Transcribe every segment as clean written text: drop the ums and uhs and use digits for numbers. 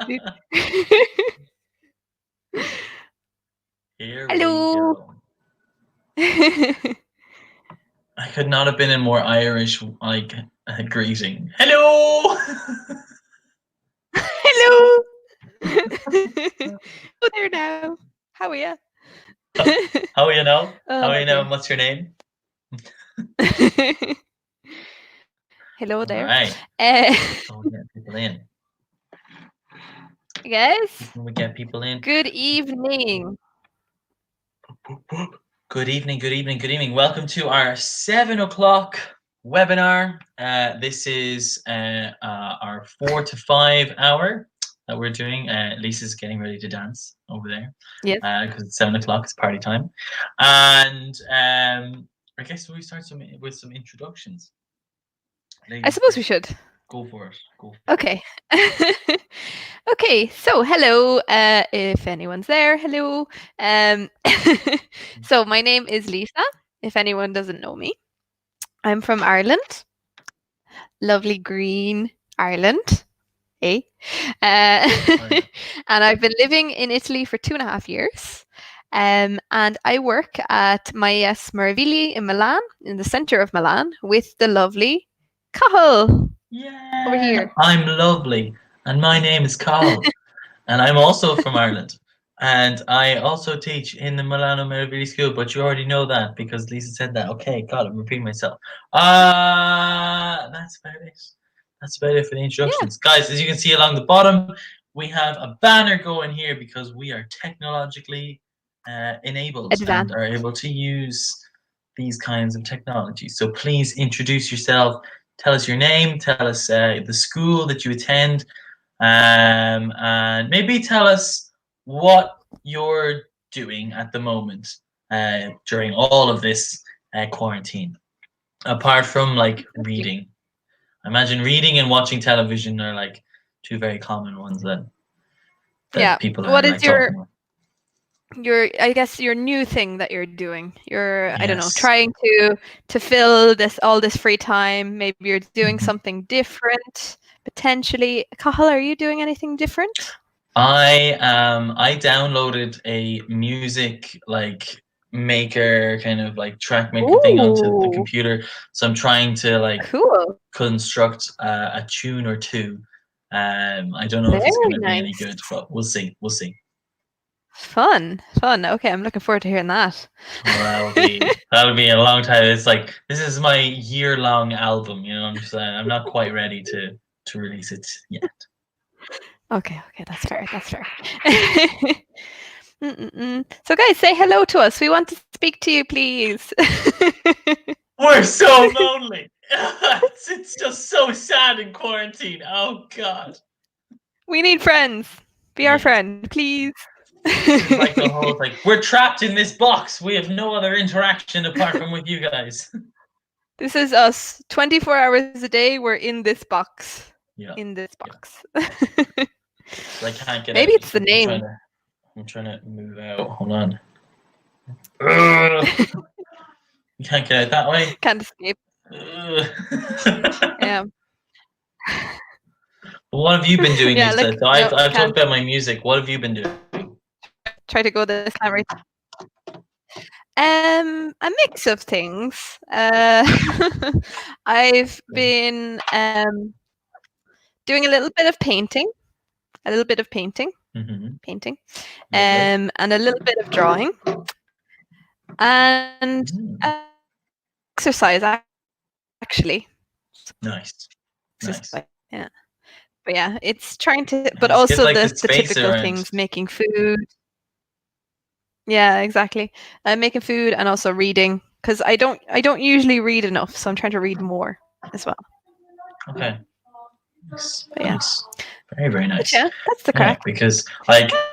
Here we Hello. go. I could not have been a more Irish greeting. Hello. Hello. Oh, there now. How are you? How are you now? How Oh are you now? dear. What's your name? Hello All there. right. So we get people in. Guys, We get people in. good evening. Good evening. Good evening. Good evening. Welcome to our 7:00 webinar. This is our 4 to 5 hour that we're doing. Lisa's getting ready to dance over there. Yes. Because it's 7:00. It's party time. And I guess we start with some introductions. Ladies I suppose we first. should. Go for it. Okay. Okay, so hello, if anyone's there, hello. So my name is Lisa, if anyone doesn't know me. I'm from Ireland, lovely green Ireland, eh? And I've been living in Italy for 2.5 years. And I work at Maies Meravigli in Milan, in the center of Milan, with the lovely Cathal. Yeah. Over here. I'm lovely, and my name is Cathal, and I'm also from Ireland. And I also teach in the Milano Meravigli School, but you already know that because Lisa said that. Okay, God, I'm repeating myself. That's about it. That's about it for the introductions. Yeah. Guys, as you can see along the bottom, we have a banner going here because we are technologically enabled and are able to use these kinds of technologies. So please introduce yourself. Tell us your name. Tell us the school that you attend. And maybe tell us what you're doing at the moment during all of this quarantine, apart from like reading. I imagine reading and watching television are like two very common ones that people are like talking about. I guess your new thing that you're doing. You're I don't know, trying to fill all this free time. Maybe you're doing something different potentially. Cathal, are you doing anything different? I downloaded a music maker kind of like track maker thing onto the computer, so I'm trying to construct a tune or two. I don't know if it's going to be any good, but we'll see. Fun. Okay, I'm looking forward to hearing that. Well, that'll be a long time. It's like this is my year-long album. You know what I'm saying? I'm not quite ready to release it yet. Okay, that's fair. So guys, say hello to us. We want to speak to you, please. We're so lonely. It's just so sad in quarantine. Oh God. We need friends. Be our friend, please. It's like the whole we're trapped in this box. We have no other interaction apart from with you guys. This is us. 24 hours a day, we're in this box. Yeah. In this box. Yeah. I can't get Maybe out. It's the name. I'm trying to move out. Hold on. You can't get out that way. Can't escape. Yeah. Well, what have you been doing instead? So I've talked about my music. What have you been doing? Try to go this time right. A mix of things. I've been doing a little bit of painting. Painting. And a little bit of drawing. And exercise, actually. Nice. Yeah. But yeah, it's trying to, but also the typical things, making food. Yeah, exactly. Making food and also reading, because I don't usually read enough, so I'm trying to read more as well. Okay. Nice. Very, very nice. But yeah, that's the crack. Because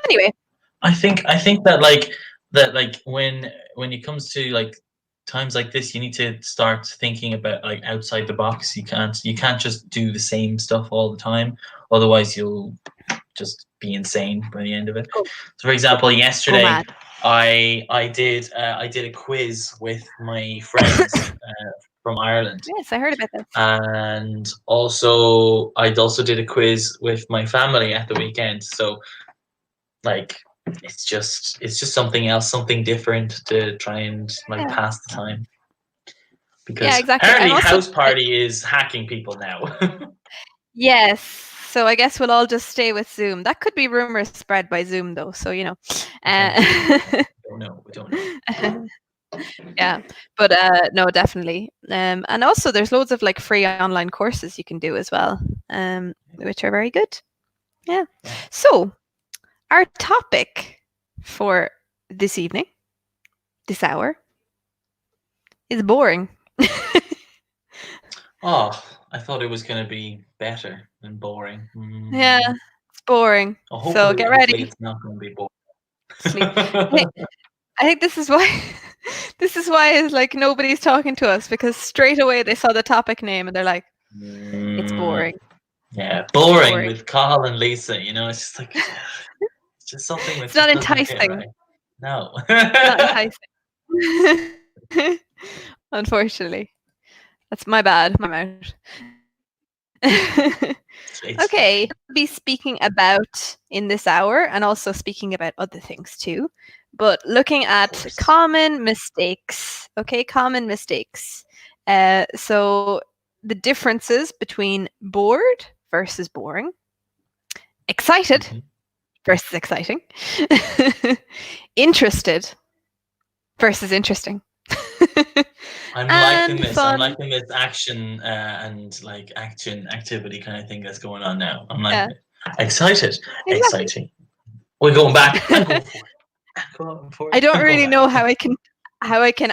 anyway, I think that when it comes to times like this, you need to start thinking about outside the box. You can't just do the same stuff all the time, otherwise you'll just be insane by the end of it. So for example, yesterday I did a quiz with my friends from Ireland. Yes, I heard about this. And also, I also did a quiz with my family at the weekend. So, like, it's just something else, something different to try and like pass the time. Because exactly. apparently, House Party is hacking people now. Yes. So I guess we'll all just stay with Zoom. That could be rumors spread by Zoom, though. So We don't know. We don't know. Yeah, but no, definitely. And also, there's loads of like free online courses you can do as well, which are very good. Yeah. So our topic for this evening, this hour, is boring. Oh, I thought it was going to be better than boring. Yeah, it's boring. Oh, So get hopefully ready. it's not going to be boring. Sleep. I think this is why it's like nobody's talking to us, because straight away they saw the topic name and they're like, it's boring. Yeah, boring with Cathal and Lisa. You know, it's just like it's just something that it's not doesn't fit enticing. right. No, not enticing. Unfortunately, that's my bad. My mouth. Okay, we'll be speaking about in this hour, and also speaking about other things too, but looking at common mistakes. Okay, common mistakes. So the differences between bored versus boring, excited versus exciting, interested versus interesting. I'm liking this. I'm liking this action and like action activity kind of thing that's going on now. I'm like excited, exciting. We're going back. I'm going for it. I don't really know how I can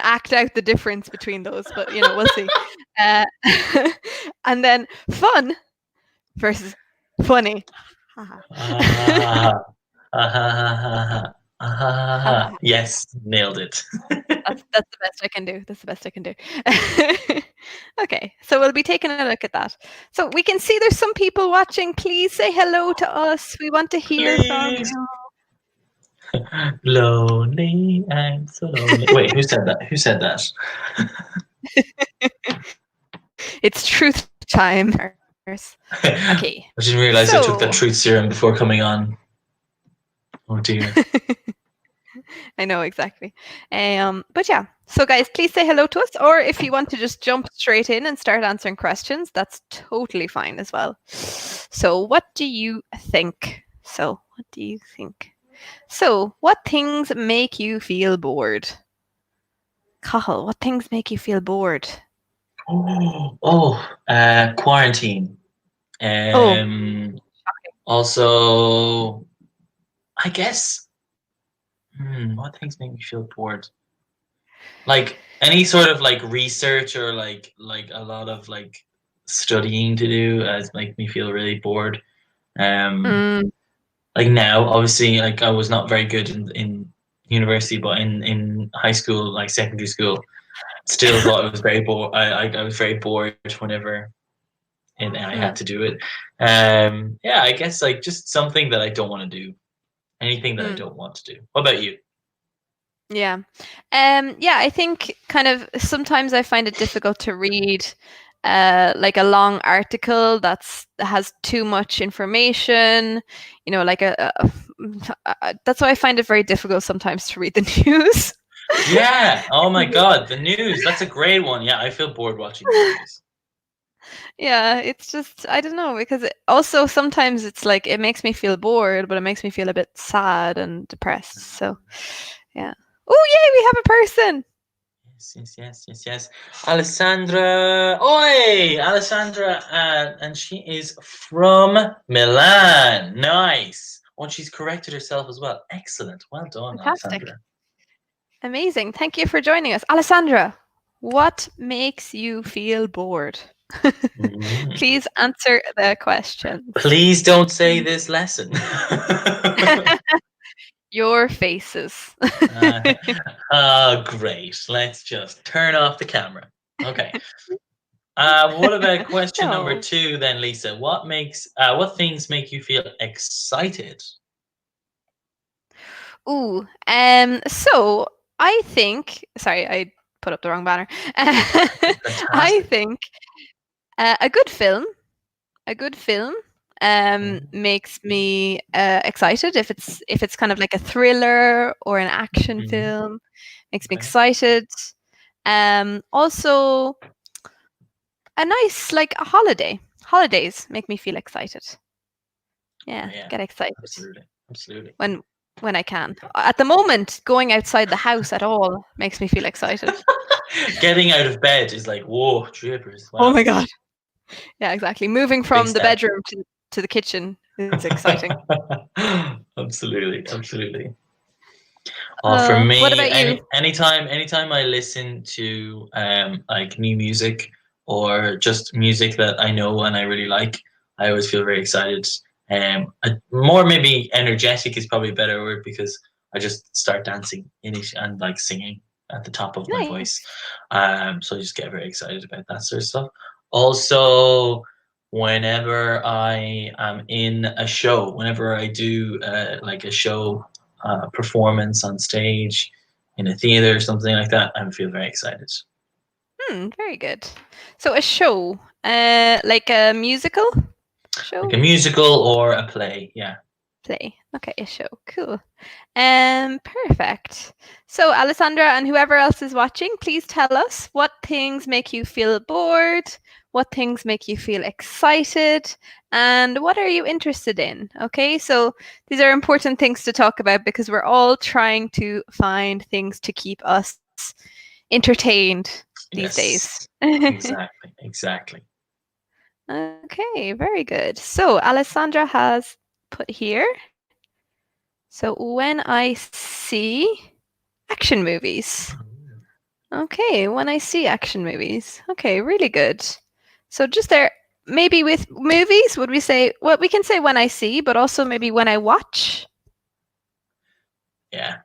act out the difference between those, but you know, we'll see. And then fun versus funny. Yes, nailed it. That's the best I can do. That's the best I can do. Okay, so we'll be taking a look at that. So we can see there's some people watching. Please say hello to us. We want to hear from you. Lonely, I'm so lonely. Wait, who said that? Who said that? It's truth time. Okay. I didn't realize I took that truth serum before coming on. Oh dear. I know, exactly. But yeah, so guys, please say hello to us, or if you want to just jump straight in and start answering questions, that's totally fine as well. So what do you think? So what things make you feel bored? Cathal, what things make you feel bored? Quarantine. Also, I guess, what things make me feel bored? Like any sort of like research or like a lot of like studying to do make me feel really bored. Like now, obviously, like I was not very good in university, but in high school, like secondary school, still thought it was very bored. I was very bored whenever I had to do it. Yeah, I guess like just something that I don't want to do. Anything that I don't want to do. What about you? Yeah. Yeah, I think kind of sometimes I find it difficult to read like a long article that has too much information, you know, like that's why I find it very difficult sometimes to read the news. Yeah. Oh my God, the news. That's a great one. Yeah, I feel bored watching the news. Yeah, it's just, I don't know, because also sometimes it's like it makes me feel bored, but it makes me feel a bit sad and depressed. So, yeah. Oh, yay, we have a person. Yes. Alessandra. Oi, Alessandra, and she is from Milan. Nice. Oh, she's corrected herself as well. Excellent. Well done, Fantastic. Alessandra. Amazing. Thank you for joining us. Alessandra, what makes you feel bored? Please answer the question. Please don't say this lesson. Your faces. Great. Let's just turn off the camera. Okay. What about question number 2 then, Lisa? What things make you feel excited? So I think, sorry, I put up the wrong banner. Fantastic. I think a good film makes me excited if it's kind of like a thriller or an action film. Makes me excited. Also, a nice like a holiday. Holidays make me feel excited. Yeah, get excited. Absolutely. When I can. At the moment, going outside the house at all makes me feel excited. Getting out of bed is like, whoa, drippers. Wow. Oh my god. Yeah, exactly. Moving from the bedroom to the kitchen is exciting. Absolutely. For me, what about you? anytime I listen to like new music or just music that I know and I really like, I always feel very excited. More maybe energetic is probably a better word, because I just start dancing in it and like singing at the top of my voice. So I just get very excited about that sort of stuff. Also, whenever I am in a show, whenever I do like a show performance on stage in a theater or something like that, I feel very excited. Very good. So a show, like a musical show? Like a musical or a play, yeah. Play. Okay, a show. Cool. Perfect. So Alessandra and whoever else is watching, please tell us what things make you feel bored, what things make you feel excited, and what are you interested in? Okay, so these are important things to talk about because we're all trying to find things to keep us entertained these days. Exactly. Okay, very good. So Alessandra has put here. So when I see action movies. Okay, when I see action movies. Okay, really good. So just there, maybe with movies, would we say, well, we can say when I see, but also maybe when I watch? Yeah.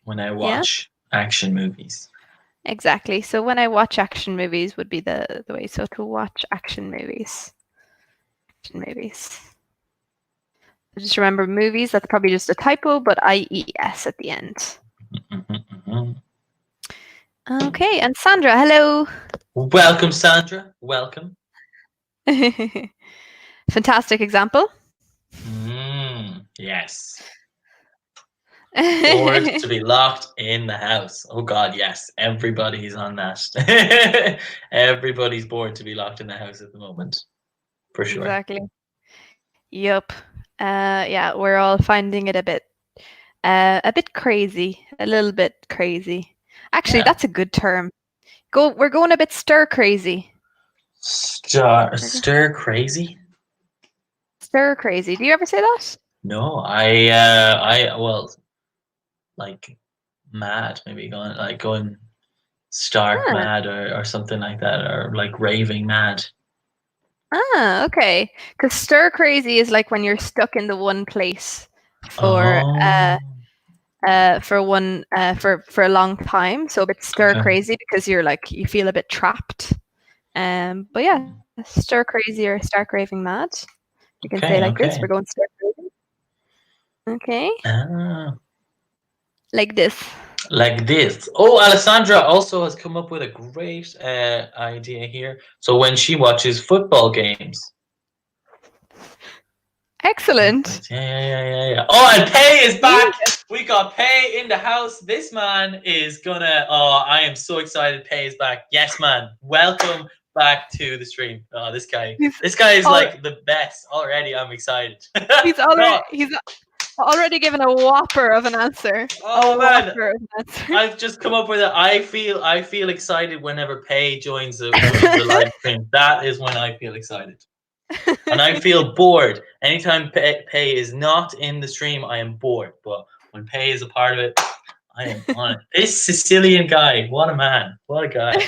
When I watch action movies. Exactly. So when I watch action movies would be the way. So to watch action movies. Action movies. Just remember movies, that's probably just a typo, but IES at the end. Okay, and Sandra, hello. Welcome, Sandra. Welcome. Fantastic example. Yes. Bored to be locked in the house. Oh God, yes. Everybody's on that. Everybody's bored to be locked in the house at the moment. For sure. Exactly. Yep. Yeah, we're all finding it a bit crazy, a little bit crazy. Actually, that's a good term. We're going a bit stir crazy. Stir crazy? Stir crazy. Do you ever say that? No, well, like mad, maybe going stark mad or something like that, or like raving mad. Okay. Because stir crazy is like when you're stuck in the one place for a long time. So a bit stir crazy because you feel a bit trapped. But yeah, stir crazy or stark raving mad. You can say like this. We're going stir crazy. Okay. Like this. Like this. Oh, Alessandra also has come up with a great idea here. So when she watches football games. Excellent. Yeah. Oh, and Pay is back. We got Pay in the house. This man is gonna. Oh, I am so excited. Pay is back. Yes, man. Welcome back to the stream. Oh, this guy is like the best already. I'm excited. He's already given a whopper of an answer. Oh man, I've just come up with it. I feel excited whenever Pay joins the live stream. That is when I feel excited. And I feel bored. Anytime Pay is not in the stream, I am bored. But when Pay is a part of it, I am on it. This Sicilian guy, what a man. What a guy.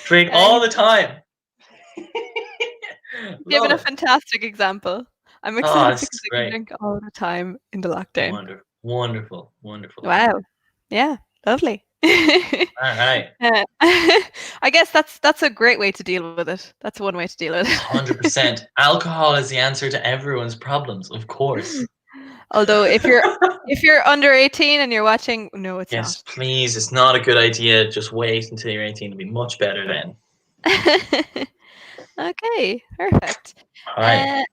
Drink all the time. Given a fantastic example. I'm excited because I can drink all the time in the lockdown. Wonderful. Wow. Yeah, lovely. All right. I guess that's a great way to deal with it. That's one way to deal with it. 100%. Alcohol is the answer to everyone's problems, of course. Although if you're under 18 and you're watching, no, it's yes, please. It's not a good idea. Just wait until you're 18. It'll be much better then. not. Okay, perfect. All right.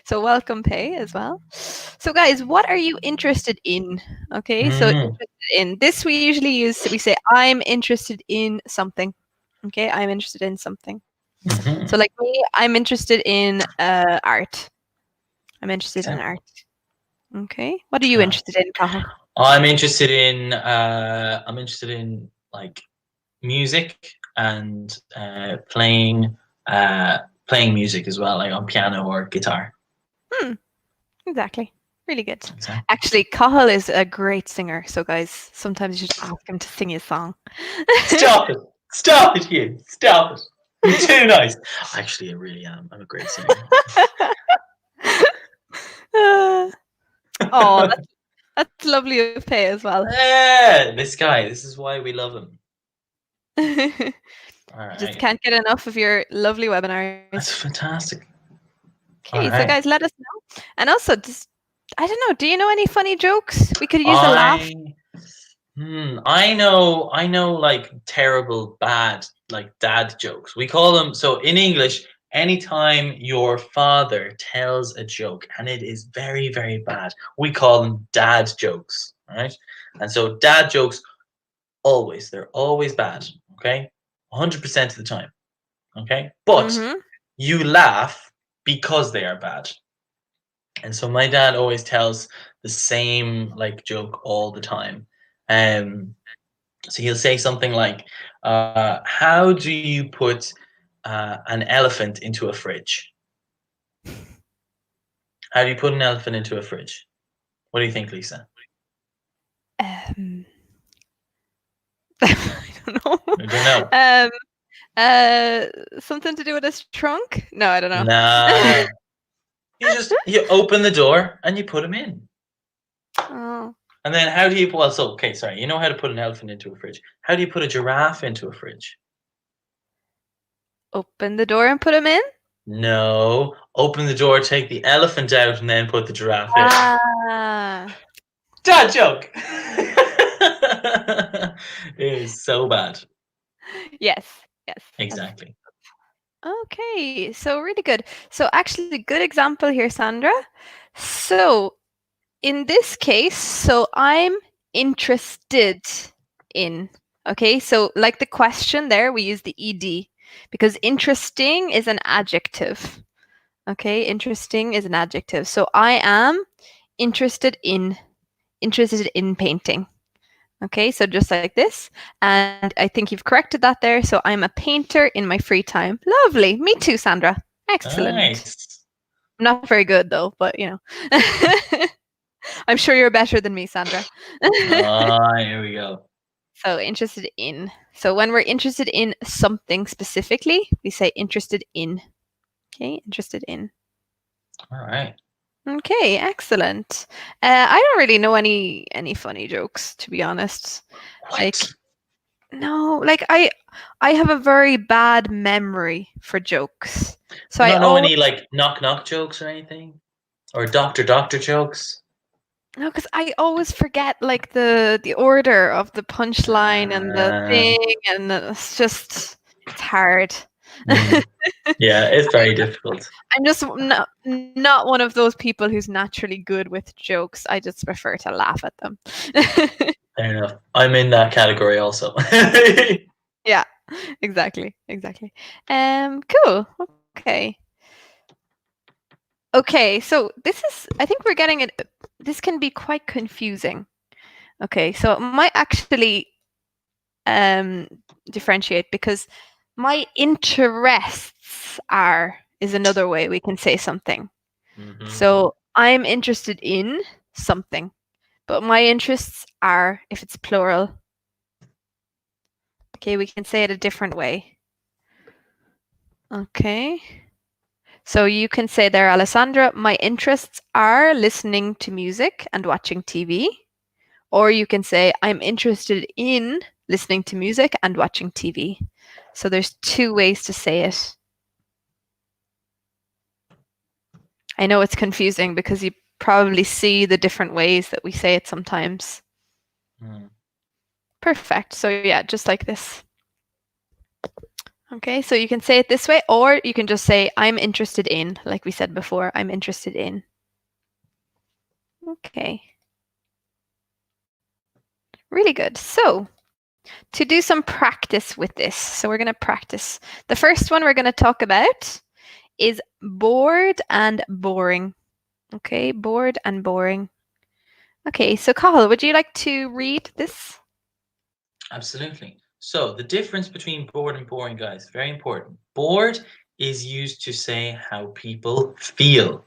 So welcome pay as well. So guys, what are you interested in? Okay, so interested in this we usually use. We say I'm interested in something. Okay, I'm interested in something. So like me, I'm interested in art. I'm interested in art. Okay, what are you interested in, Cathal? I'm interested in like music and playing music as well, like on piano or guitar. Exactly. Really good. Exactly. Actually, Cathal is a great singer. So guys, sometimes you should ask him to sing his song. Stop it! Stop it, Hugh! Stop it! You're too nice. Actually, I really am. I'm a great singer. Oh, that's lovely of Pay as well. This guy. This is why we love him. All right. Just can't get enough of your lovely webinars. That's fantastic. Okay, so guys, let us know. And also, just I don't know. Do you know any funny jokes? We could use a laugh. I know like terrible, bad, like dad jokes. We call them, so in English, anytime your father tells a joke and it is very, very bad, we call them dad jokes, right? And so dad jokes, they're always bad, okay? 100% of the time, okay? But you laugh because they are bad. And so my dad always tells the same like joke all the time. So he'll say something like, how do you put an elephant into a fridge? How do you put an elephant into a fridge? What do you think, Lisa? I don't know. I don't know. Something to do with his trunk? No, I don't know. No. You open the door and you put him in. Oh. And then how do you, you know how to put an elephant into a fridge. How do you put a giraffe into a fridge? Open the door and put him in? No. Open the door, take the elephant out, and then put the giraffe in. Dad joke! It is so bad. Yes. Exactly. Okay, so really good. So actually, good example here, Sandra. So in this case, so I'm interested in. Okay, so like the question there, we use the ed because interesting is an adjective. Okay, interesting is an adjective. So I am interested in painting. Okay, so just like this. And I think you've corrected that there. So I'm a painter in my free time. Lovely. Me too, Sandra. Excellent. Nice. I'm not very good though, but you know. I'm sure you're better than me, Sandra. Here we go. So interested in. So when we're interested in something specifically, we say interested in. Okay, interested in. All right. Okay, excellent. I don't really know any funny jokes, to be honest. What? Like, no, like I have a very bad memory for jokes. So I don't know any like knock jokes or anything, or doctor jokes. No, because I always forget like the order of the punchline and the thing, and it's hard. Yeah, it's very difficult. I'm just not one of those people who's naturally good with jokes. I just prefer to laugh at them. Fair enough. I'm in that category also. Yeah, exactly. Cool. Okay. Okay, so I think we're getting it. This can be quite confusing. Okay, so it might actually differentiate because my interests is another way we can say something. So I'm interested in something, but my interests are, if it's plural. Okay, we can say it a different way. Okay. So you can say there, Alessandra, my interests are listening to music and watching TV. Or you can say, I'm interested in listening to music and watching TV. So there's two ways to say it. I know it's confusing because you probably see the different ways that we say it sometimes. Perfect. So yeah, just like this. Okay, so you can say it this way, or you can just say, I'm interested in, like we said before, I'm interested in. Okay. Really good. So to do some practice with this, so we're going to practice. The first one we're going to talk about is bored and boring. Okay, bored and boring. Okay, so Cathal, would you like to read this? Absolutely. So the difference between bored and boring, guys, very important. Bored is used to say how people feel.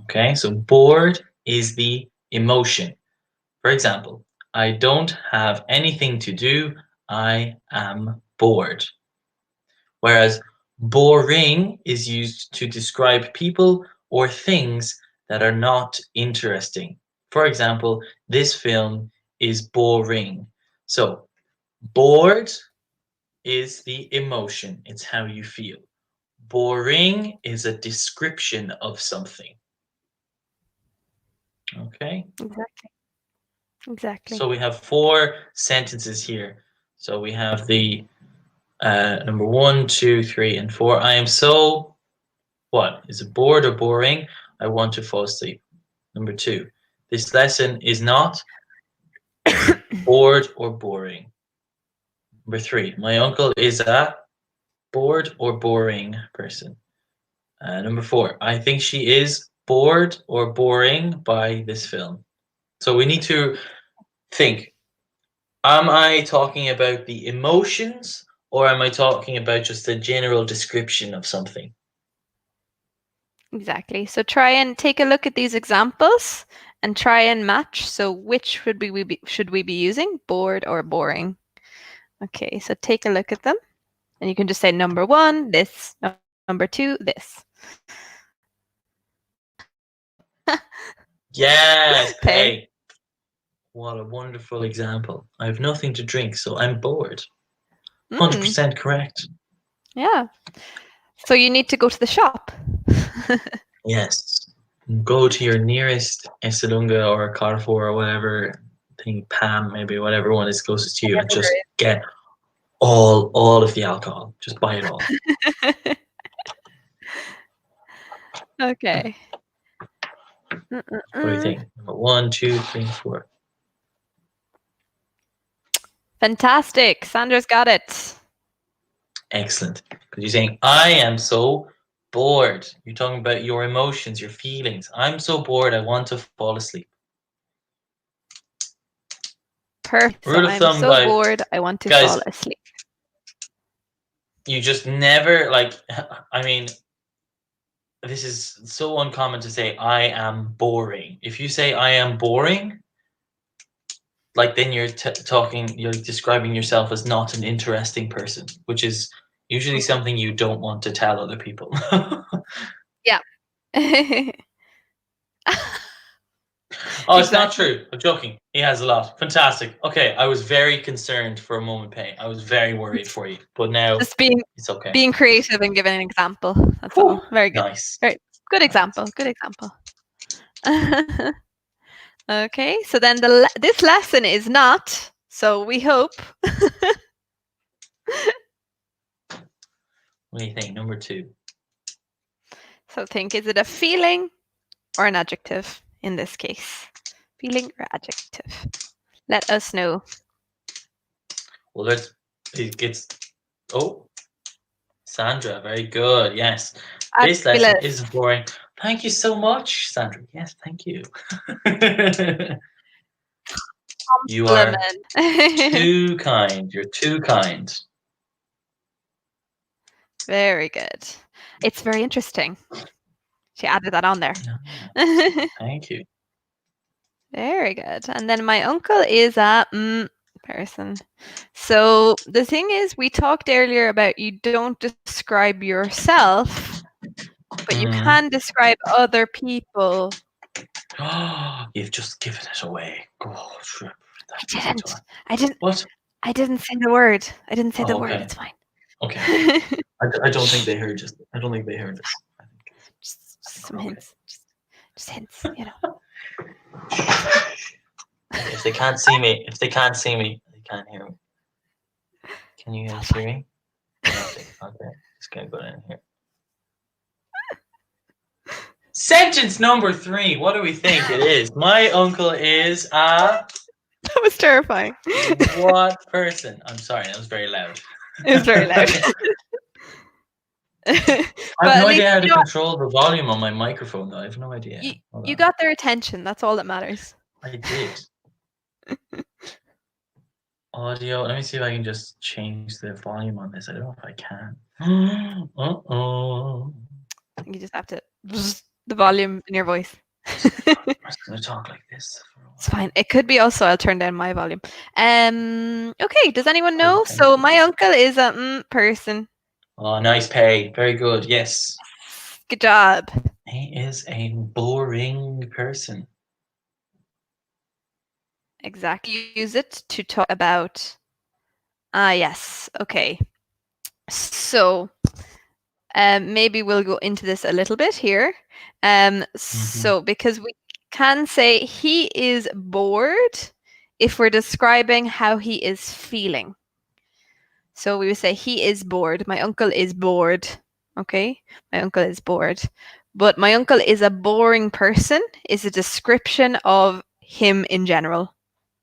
Okay, so bored is the emotion. For example, I don't have anything to do. I am bored. Whereas boring is used to describe people or things that are not interesting. For example, this film is boring. So bored is the emotion, it's how you feel. Boring is a description of something. Okay? Exactly. So we have 4 sentences here. So we have the number 1, 2, 3, and 4. I am so, what? Is it bored or boring? I want to fall asleep. Number 2. This lesson is not bored or boring. Number 3. My uncle is a bored or boring person. Number 4. I think she is bored or boring by this film. So we need to think. Am I talking about the emotions or am I talking about just a general description of something? Exactly. So try and take a look at these examples and try and match. So which should we be using? Bored or boring? Okay, so take a look at them. And you can just say number 1, this, number 2, this. Yes. Okay. Hey, what a wonderful example. I have nothing to drink, so I'm bored. 100% correct. Yeah. So you need to go to the shop. Yes. Go to your nearest Esselunga or Carrefour or whatever thing, Pam, maybe whatever one is closest to you, and just get all of the alcohol. Just buy it all. Okay. What do you think? Number 1, 2, 3, 4. Fantastic. Sandra's got it. Excellent. Because you're saying, I am so bored. You're talking about your emotions, your feelings. I'm so bored, I want to fall asleep. Perfect. Rule So of I'm thumb, so bored, I want to guys, fall asleep. you just never, like, I mean, this is so uncommon to say, I am boring. If you say, I am boring, like, then you're you're describing yourself as not an interesting person, which is usually something you don't want to tell other people. Yeah. Oh, it's not true. I'm joking. He has a lot. Fantastic. Okay, I was very concerned for a moment, Pay. I was very worried for you, but now Just it's okay. being creative and giving an example. That's all. Very good. Nice. Very good example. Good example. Okay, so then this lesson is not. So we hope. What do you think? Number 2. So think, is it a feeling or an adjective in this case? Feeling or adjective? Let us know. Well, it gets. Oh, Sandra, very good. Yes, this lesson isn't boring. Thank you so much, Sandra. Yes, thank you. You are too kind. You're too kind. Very good. It's very interesting. She added that on there. Thank you. Very good. And then my uncle is a person. So the thing is, we talked earlier about you don't describe yourself, but you can describe other people. You've just given it away. Oh, sure. I didn't. What? I didn't say the word. I didn't say the word. Okay. It's fine. Okay. I don't think they heard us. I don't think they heard us. Just some hints. Just hints, you know. If they can't see me, they can't hear me. Can you guys hear me? Nothing. Okay, just gonna go in here. Sentence number 3. What do we think it is? My uncle is a... That was terrifying. What person? I'm sorry, that was very loud. It was very loud. I have no idea how to control the volume on my microphone, though. I have no idea. You got their attention. That's all that matters. I did. Audio. Let me see if I can just change the volume on this. I don't know if I can. Uh-oh. You just have to the volume in your voice. I'm just going to talk like this. It's fine. It could be also I'll turn down my volume. Okay, does anyone know? Okay. So my uncle is a person. Oh, nice pay. Very good. Yes. Good job. He is a boring person. Exactly. Use it to talk about. Yes. Okay. So maybe we'll go into this a little bit here. So because we can say he is bored if we're describing how he is feeling. So we would say he is bored. My uncle is bored. Okay, my uncle is bored. But my uncle is a boring person is a description of him in general.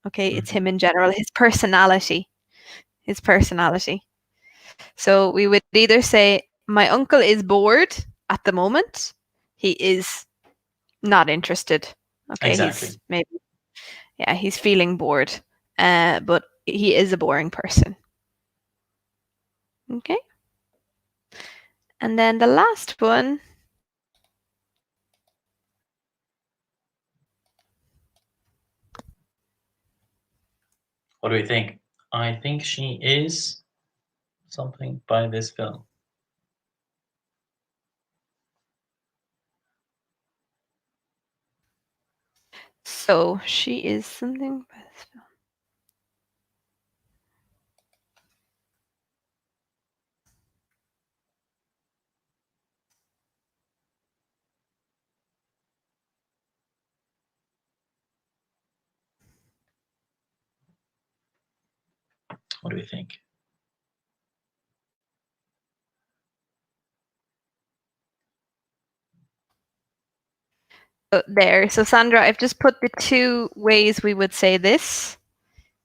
Okay, it's him in general, his personality. His personality. So we would either say, my uncle is bored at the moment. He is not interested. Okay, exactly. He's feeling bored. But he is a boring person. Okay. And then the last one. What do we think? I think she is something by this film. So she is something by this film. What do we think? There. So Sandra, I've just put the 2 ways we would say this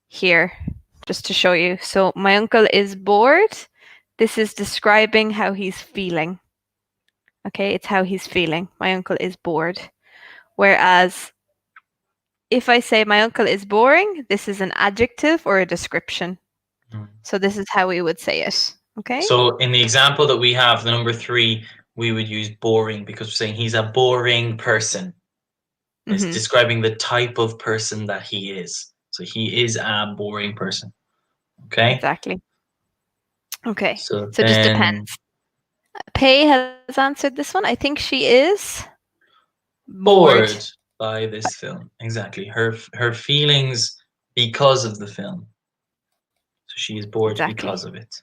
here, just to show you. So my uncle is bored. This is describing how he's feeling. Okay, it's how he's feeling. My uncle is bored. Whereas if I say my uncle is boring, this is an adjective or a description. So this is how we would say it. Okay. So in the example that we have, the number 3, we would use boring because we're saying he's a boring person. It's describing the type of person that he is. So he is a boring person. Okay. Exactly. Okay. So it just depends. Pei has answered this one. I think she is bored by this film. Exactly. Her feelings because of the film. So she is bored because of it.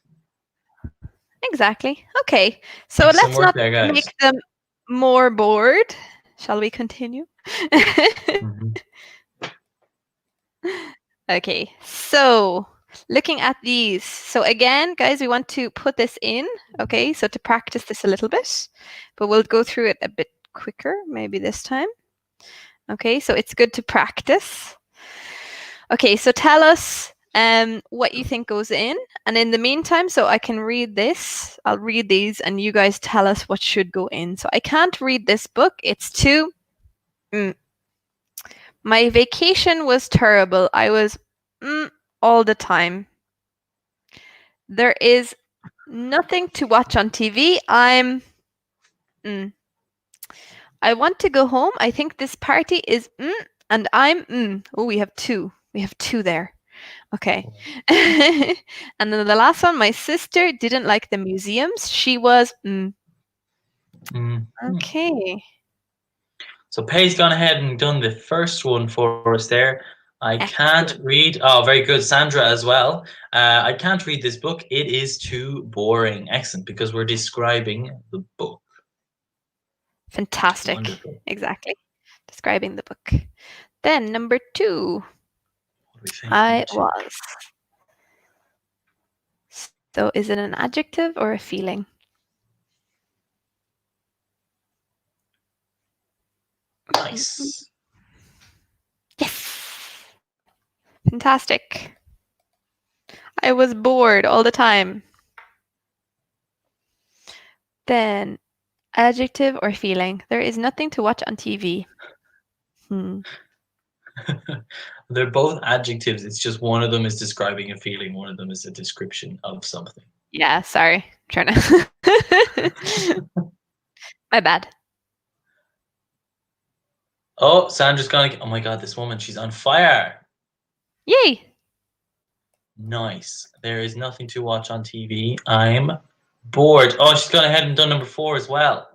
Exactly. Okay. So let's not make them more bored. Shall we continue? Okay. So looking at these. So again, guys, we want to put this in. Okay. So to practice this a little bit, but we'll go through it a bit quicker maybe this time. Okay. So it's good to practice. Okay. So tell us what you think goes in. And in the meantime, so I can read this. I'll read these and you guys tell us what should go in. So I can't read this book. It's too... My vacation was terrible. I was all the time. There is nothing to watch on TV. I want to go home. I think this party is and I'm Oh, we have 2. We have 2 there. Okay. And then the last one, my sister didn't like the museums. She was Okay. So Pei's gone ahead and done the first one for us there. I can't read. Oh, very good. Sandra as well. I can't read this book. It is too boring. Excellent, because we're describing the book. Fantastic. Wonderful. Exactly. describing the book. Then number 2, What do we think? I was. So is it an adjective or a feeling? Nice. Yes. Fantastic. I was bored all the time. Then adjective or feeling. There is nothing to watch on TV. They're both adjectives. It's just one of them is describing a feeling, one of them is a description of something. Yeah, sorry. I'm trying to. My bad. Oh, Sandra's gonna. Oh my God, this woman, she's on fire. Yay. Nice. There is nothing to watch on TV. I'm bored. Oh, she's gone ahead and done number 4 as well.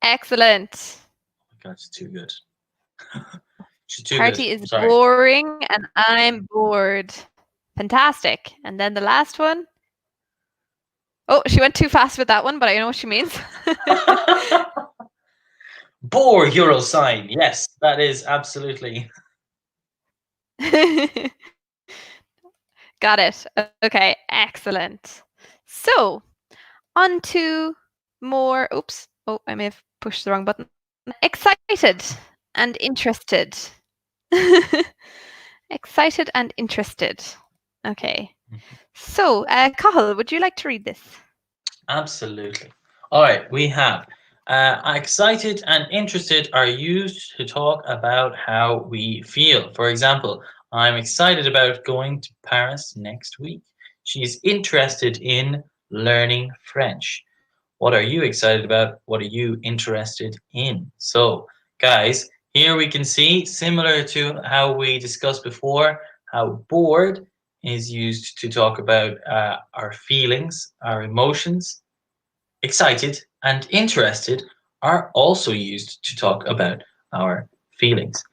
Excellent. Oh my God, she's too good. She's too Party good. is Sorry. boring and I'm bored. Fantastic. And then the last one. Oh, she went too fast with that one, but I know what she means. Bore euro sign. Yes, that is absolutely. Got it. Okay, excellent. So, on to more. Oops. Oh, I may have pushed the wrong button. Excited and interested. Excited and interested. Okay. So, Cathal, would you like to read this? Absolutely. All right, we have excited and interested are used to talk about how we feel. For example, I'm excited about going to Paris next week. She's interested in learning French. What are you excited about? What are you interested in? So, guys, here we can see, similar to how we discussed before, how bored is used to talk about our feelings, our emotions. Excited and interested are also used to talk about our feelings.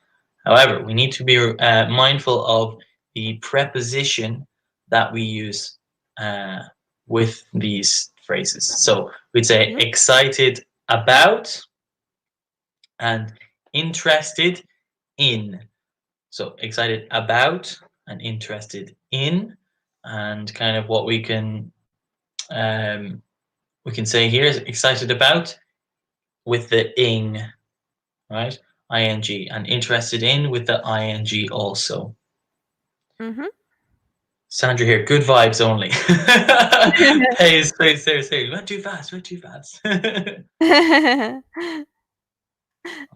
However, we need to be mindful of the preposition that we use with these phrases. So we'd say excited about and interested in. So excited about and interested in, and kind of what we can say here is excited about with the ing, right? ing, and interested in with the ing also. Mm-hmm. Sandra here, good vibes only. Hey, seriously, went too fast, went too fast. All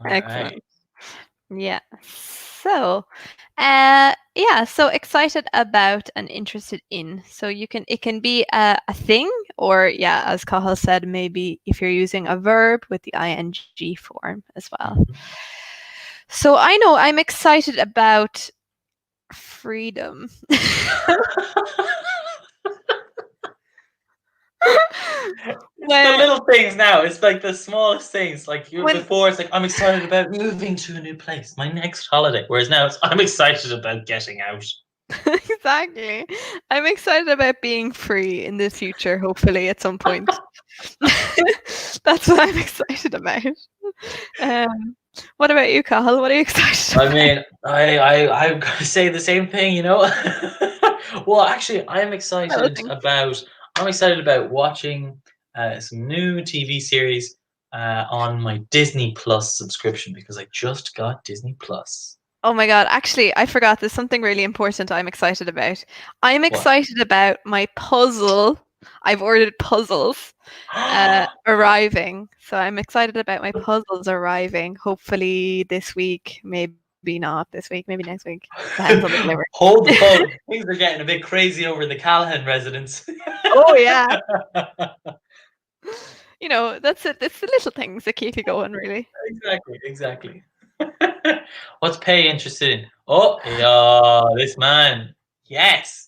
Excellent. right. Yeah. So, so excited about and interested in. So it can be a thing, or yeah, as Cathal said, maybe if you're using a verb with the ing form as well. So I know I'm excited about freedom. It's the little things now. It's like the smallest things. Like before, it's like I'm excited about moving to a new place, my next holiday. Whereas now it's I'm excited about getting out. Exactly. I'm excited about being free in the future, hopefully at some point. That's what I'm excited about. What about you, Cathal? What are you excited about? I mean, I'm gonna say the same thing, you know. Well, actually, I'm excited about watching some new TV series on my Disney Plus subscription because I just got Disney Plus. Oh my god, actually, I forgot there's something really important I'm excited about. I'm excited about my puzzle. I've ordered puzzles arriving. So I'm excited about my puzzles arriving. Hopefully this week, maybe not this week, maybe next week. Depends on the delivery. Hold the phone. Things are getting a bit crazy over the Callahan residence. Oh yeah. You know, that's it. It's the little things that keep you going, really. Exactly. What's Pay interested in? Oh, yeah, this man. Yes.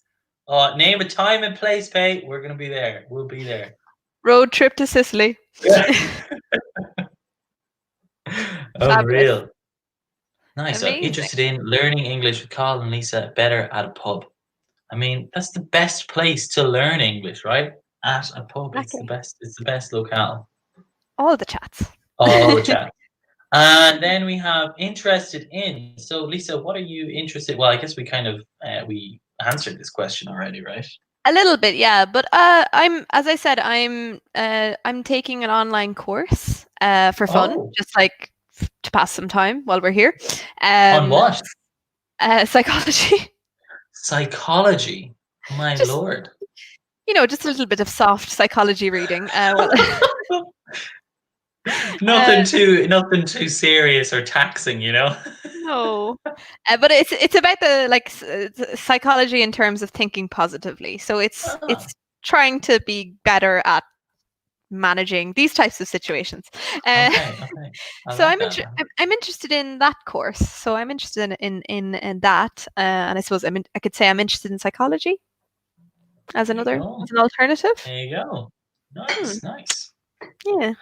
Name a time and place, Pay. We're gonna be there. We'll be there. Road trip to Sicily. Unreal. Nice. I'm Amazing. interested in learning English with Carl and Lisa better at a pub. I mean, that's the best place to learn English, right? At a pub. Exactly. It's the best locale. All the chats. All the chat. And then we have interested in. So, Lisa, what are you interested? Well, I guess we kind of we answered this question already, right? A little bit, yeah. But as I said, I'm taking an online course for fun, Oh, just like to pass some time while we're here. on what? Psychology. Psychology. My Just lord. just a little bit of soft psychology reading. Well, Nothing too serious or taxing, you know. no, but it's about the psychology in terms of thinking positively. So Ah, it's trying to be better at managing these types of situations. Uh, okay. I so like that. I'm interested in that course. So I'm interested in that, and I suppose I could say I'm interested in psychology as There you an go. alternative. There you go. Hmm, Nice. yeah.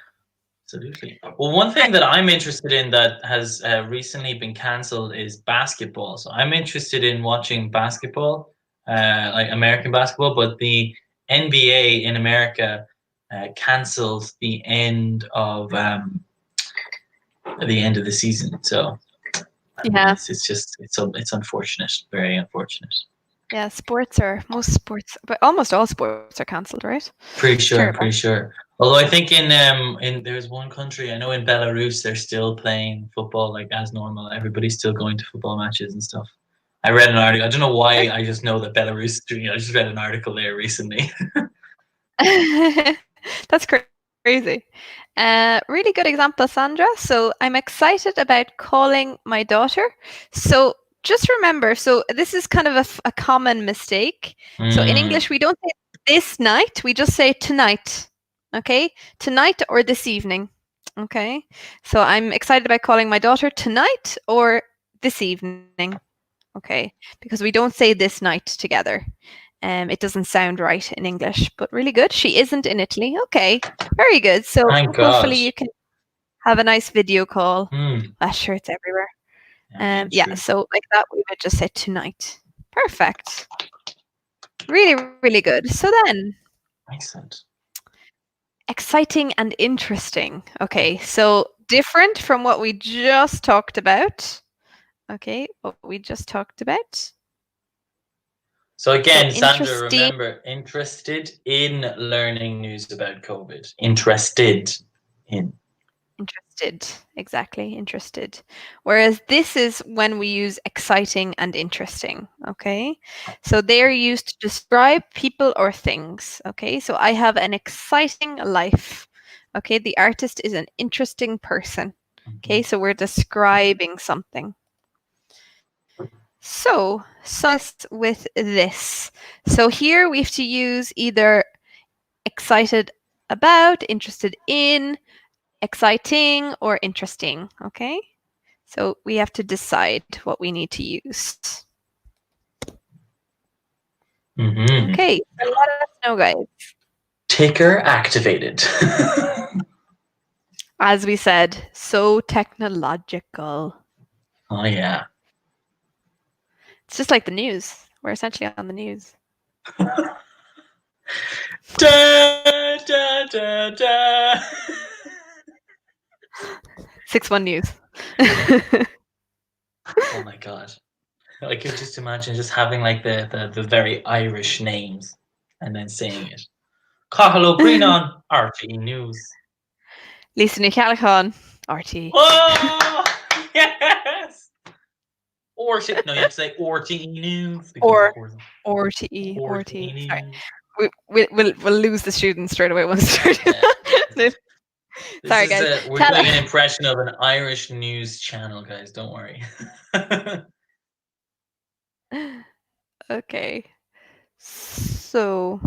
Absolutely. Well, one thing that I'm interested in that has recently been cancelled is basketball. So I'm interested in watching basketball, like American basketball, but the NBA in America cancelled the end of the season. So Yeah. it's just it's unfortunate, very unfortunate. Yeah, most sports, but almost all sports are cancelled, right? Pretty It's sure, terrible. pretty sure. Although I think in there's one country I know in Belarus they're still playing football like as normal. Everybody's still going to football matches and stuff. I read an article. I don't know why. I just know that Belarus is doing it. I just read an article there recently. That's crazy. Really good example, Sandra. So I'm excited about calling my daughter. So just remember, so this is kind of a common mistake. So in Mm, English, we don't say this night, we just say tonight. Okay? Tonight or this evening. Okay? So I'm excited about calling my daughter tonight or this evening. Okay? Because we don't say this night together. It doesn't sound right in English, but really good. She isn't in Italy. Okay, very good. So thank God. hopefully you can have a nice video call. Mm, Sure, it's everywhere. yeah, Yeah, true. so like that, we would just say tonight. Perfect. Really, really good. So then, Excellent. exciting and interesting. Okay, so different from what we just talked about. Okay, what we just talked about. So again, Sandra, Interesting. remember, interested in learning news about COVID. Interested in. Interested, exactly, interested. Whereas this is when we use exciting and interesting, okay? So they're used to describe people or things, okay? So I have an exciting life, okay? The artist is an interesting person, okay? So we're describing something. So, with this. So here we have to use either excited about, interested in, exciting or interesting, okay? So we have to decide what we need to use. Okay, so let us know, guys. Ticker activated. As we said, so technological. Oh yeah. It's just like the news. We're essentially on the news. Da, da, da, da. 6-1 News. Oh my god. I could just imagine just having like the very Irish names and then saying it. Cathal on RTE News. Lisa Nicalcon, RT. Oh yes. Or no, you have to say RTE News because of Or course RTE, RTE RT. Sorry. News. We'll lose the students straight away once we start. Yeah. Sorry, guys. We're doing an impression of an Irish news channel, guys. Don't worry. Okay. So,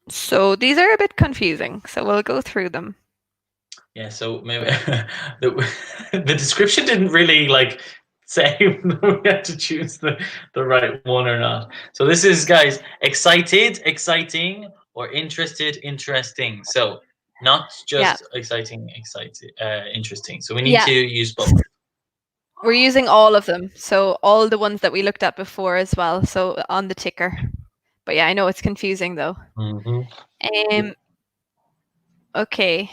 so these are a bit confusing. So we'll go through them. Yeah. So maybe the description didn't really like say we had to choose the right one or not. So this is, guys, excited, exciting, or interested, interesting. So not just exciting, interesting. So we need to use both. We're using all of them. So all the ones that we looked at before as well. So on the ticker. But yeah, I know it's confusing though. Okay.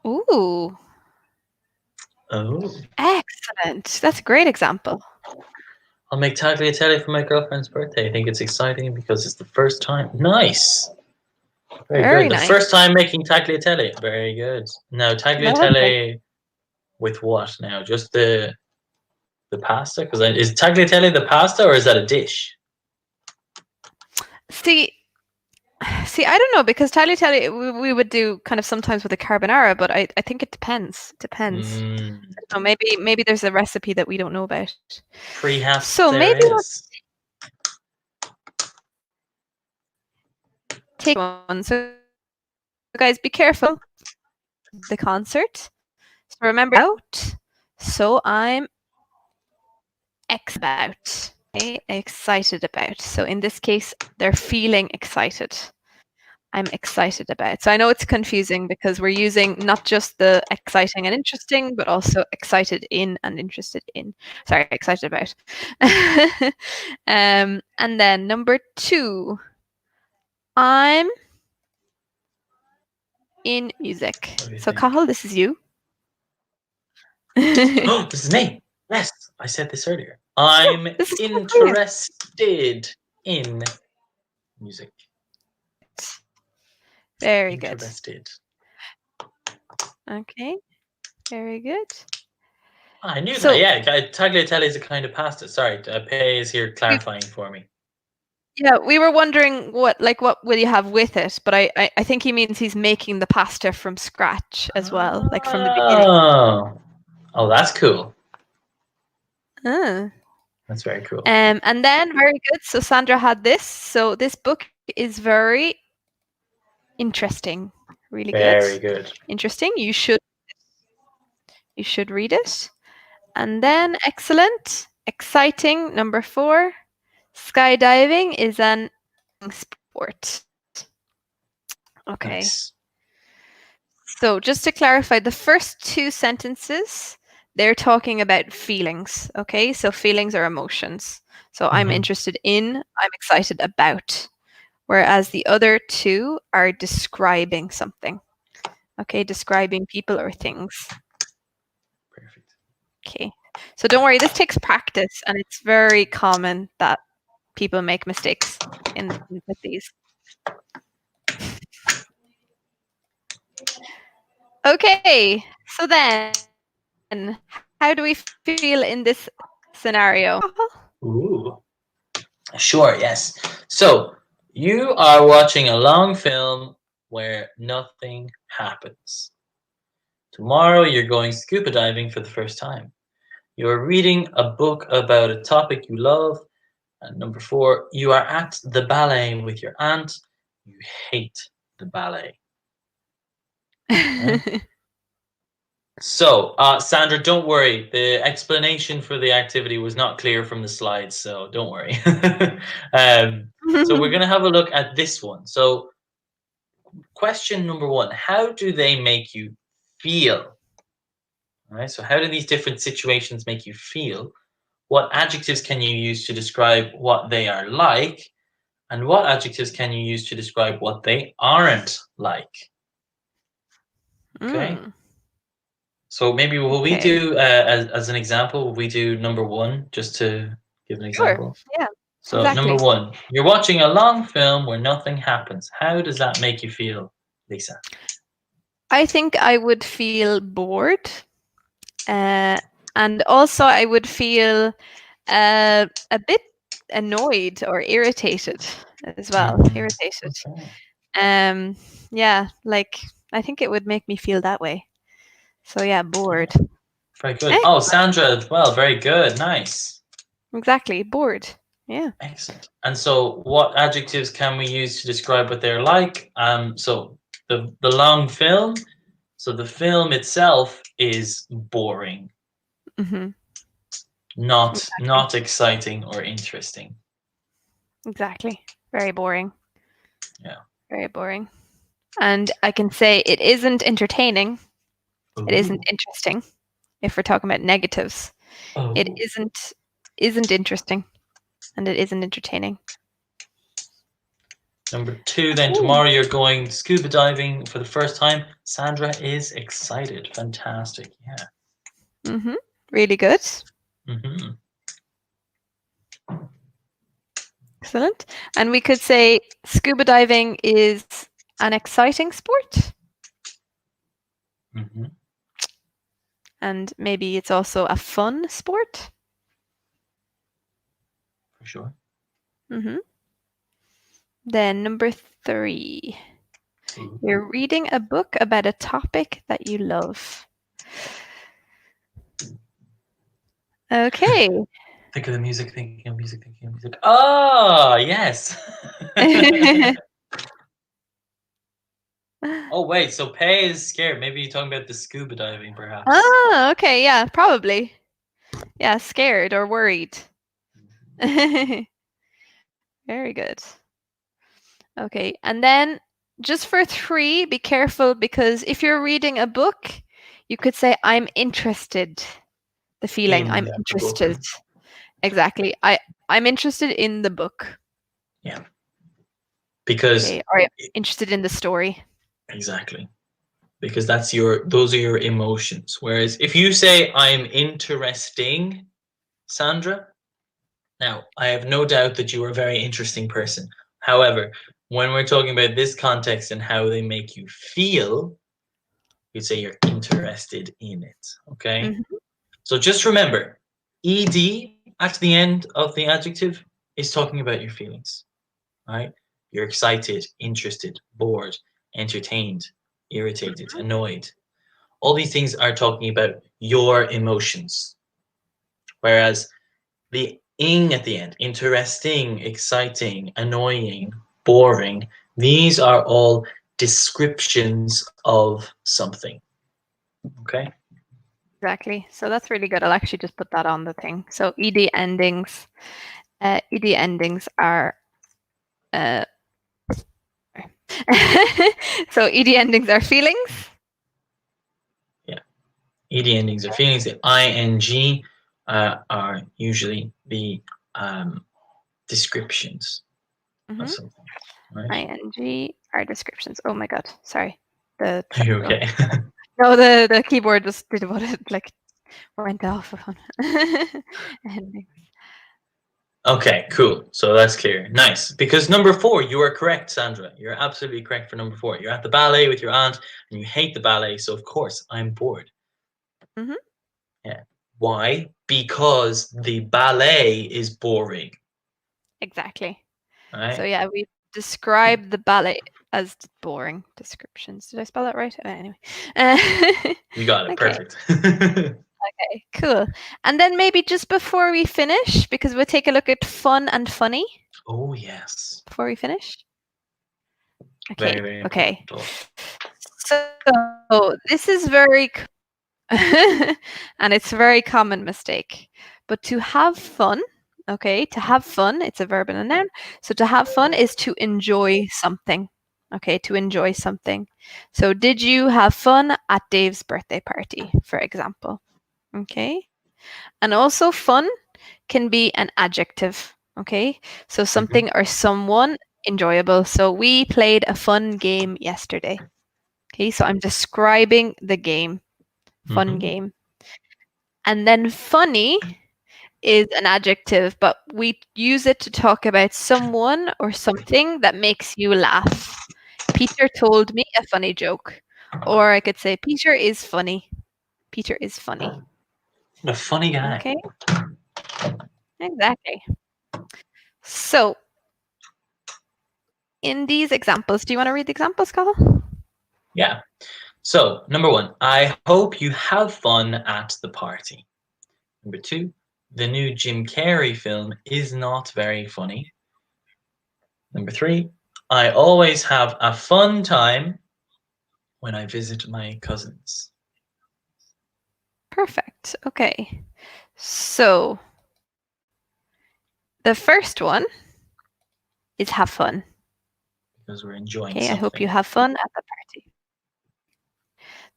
Ooh. Oh. Excellent. That's a great example. I'll make tagliatelle for my girlfriend's birthday. I think it's exciting because it's the first time. Nice. Very good. The Nice. first time making tagliatelle. Very good. Now, tagliatelle with what now? Just the pasta? Because is tagliatelle the pasta or is that a dish? See, I don't know, because tagliatelle we would do kind of sometimes with a carbonara, but I think it depends. So maybe there's a recipe that we don't know about. Perhaps So there maybe is. Take one. So guys, be careful. The concert. So remember out. So I'm excited about. So in this case, they're feeling excited. I'm excited about. So I know it's confusing because we're using not just the exciting and interesting, but also excited in and interested in. Sorry, excited about. And then number 2, I'm in music. So Cathal, this is you. Oh, this is me. Yes, I said this earlier. I'm interested in music. Very interested. Good. Okay. Very good. I knew that. Yeah, tagliatelle is a kind of pasta. Sorry, Pei is here clarifying for me. Yeah, we were wondering what will you have with it, but I think he means he's making the pasta from scratch as well, like from the beginning. Oh, that's cool. Ah. That's very cool. And then very good. So Sandra had this. So this book is very interesting. Really good. Very good. Interesting. You should read it. And then excellent. Exciting. Number 4. Skydiving is an sport. Okay. Nice. So just to clarify, the first 2 sentences, they're talking about feelings. Okay, so feelings are emotions. So I'm interested in, I'm excited about. Whereas the other 2 are describing something. Okay, describing people or things. Perfect. Okay, so don't worry, this takes practice, and it's very common that people make mistakes with these. Okay, so then, how do we feel in this scenario? Ooh. Sure, yes. So, you are watching a long film where nothing happens. Tomorrow, you're going scuba diving for the first time. You're reading a book about a topic you love. And number 4, you are at the ballet with your aunt. You hate the ballet. Okay? So, Sandra, don't worry. The explanation for the activity was not clear from the slides, so don't worry. So we're going to have a look at this one. So, question number 1, how do they make you feel? All right, so how do these different situations make you feel? What adjectives can you use to describe what they are like? And what adjectives can you use to describe what they aren't like? Okay. So maybe will we do as an example? Will we do number 1 just to give an example? Sure. Yeah. So exactly. number 1, you're watching a long film where nothing happens. How does that make you feel, Lisa? I think I would feel bored, and also I would feel a bit annoyed or irritated as well. Irritated. Okay. Yeah, like I think it would make me feel that way. So yeah, bored. Very good. Oh, Sandra as well. Very good. Nice. Exactly, bored. Yeah. Excellent. And so, what adjectives can we use to describe what they're like? So the long film. So the film itself is boring. Not exciting or interesting. Exactly. Very boring. Yeah. Very boring. And I can say it isn't entertaining. Ooh. It isn't interesting. If we're talking about negatives, it isn't interesting, and it isn't entertaining. Number 2, then tomorrow you're going scuba diving for the first time. Sandra is excited. Fantastic. Yeah. Really good. Excellent. And we could say scuba diving is an exciting sport. And maybe it's also a fun sport. For sure. Then number 3. You're reading a book about a topic that you love. Okay. Think of the music, thinking of music, thinking of music. Oh, yes. Oh, wait. So Pei is scared. Maybe you're talking about the scuba diving, perhaps. Oh, okay. Yeah, probably. Yeah, scared or worried. Very good. Okay. And then just for 3, be careful, because if you're reading a book, you could say, I'm interested. The feeling, I'm interested. Exactly. I'm interested in the book. Yeah. Because or I'm interested in the story. Exactly. Because those are your emotions. Whereas if you say I'm interesting, Sandra, now I have no doubt that you are a very interesting person. However, when we're talking about this context and how they make you feel, you'd say you're interested in it. Okay? So just remember, ed at the end of the adjective is talking about your feelings. Right? You're excited, interested, bored, entertained, irritated, annoyed. All these things are talking about your emotions. Whereas the ing at the end, interesting, exciting, annoying, boring, these are all descriptions of something. Okay? Exactly. So that's really good. I'll actually just put that on the thing. So ed endings are so ed endings are feelings. Yeah. Ed endings are feelings. The ing are usually the descriptions of something. Right? ing are descriptions. Oh my god. Sorry. Are you okay? No, the keyboard just did what it went off on. Okay, cool. So that's clear. Nice. Because number 4, you are correct, Sandra. You're absolutely correct for number 4. You're at the ballet with your aunt and you hate the ballet. So, of course, I'm bored. Yeah. Why? Because the ballet is boring. Exactly. Right? So, yeah, we describe the ballet as boring descriptions. Did I spell that right? Anyway. You got it. Okay. Perfect. Okay, cool. And then maybe just before we finish, because we'll take a look at fun and funny. Oh, yes. Before we finish. Okay. Very, very okay. important. So this is very, and it's a very common mistake. But to have fun, okay, to have fun, it's a verb and a noun. So to have fun is to enjoy something. Okay, to enjoy something. So did you have fun at Dave's birthday party, for example? Okay. And also fun can be an adjective. Okay. So something or someone enjoyable. So we played a fun game yesterday. Okay. So I'm describing the game. Fun game. And then funny is an adjective, but we use it to talk about someone or something that makes you laugh. Peter told me a funny joke. Or I could say, Peter is funny. Peter is funny. A funny guy. Okay. Exactly. So, in these examples, do you want to read the examples, Cathal? Yeah. So, number 1, I hope you have fun at the party. Number 2, the new Jim Carrey film is not very funny. Number 3, I always have a fun time when I visit my cousins. Perfect. Okay. So, the first one is have fun. Because we're enjoying Okay, something. I hope you have fun at the party.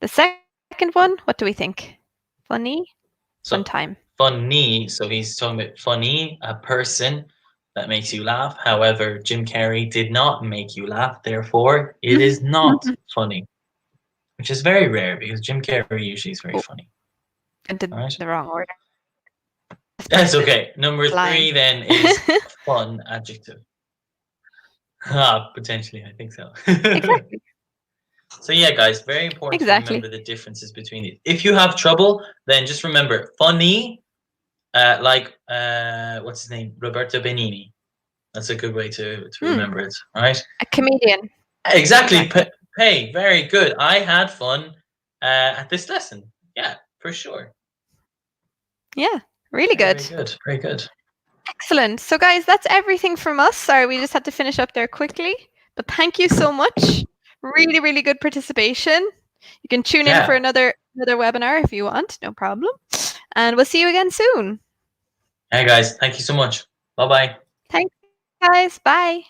The second one, what do we think? Funny? Fun time. Funny, so he's talking about funny, a person. that makes you laugh. However, Jim Carrey did not make you laugh. Therefore, it is not funny, which is very rare because Jim Carrey usually is very funny. And did All right. the wrong order. That's okay. Number 3 then is fun adjective. Potentially, I think so. Exactly. So yeah, guys, very important to remember the differences between these. If you have trouble, then just remember funny, what's his name? Roberto Benigni. That's a good way to remember it. All right. A comedian. Exactly. Hey, very good. I had fun at this lesson. Yeah, for sure. Yeah, really good. Very good. Very good. Excellent. So guys, that's everything from us. Sorry, we just had to finish up there quickly. But thank you so much. Really, really good participation. You can tune in for another webinar if you want, no problem. And we'll see you again soon. Hey guys, thank you so much. Bye-bye. Thanks, guys. Bye.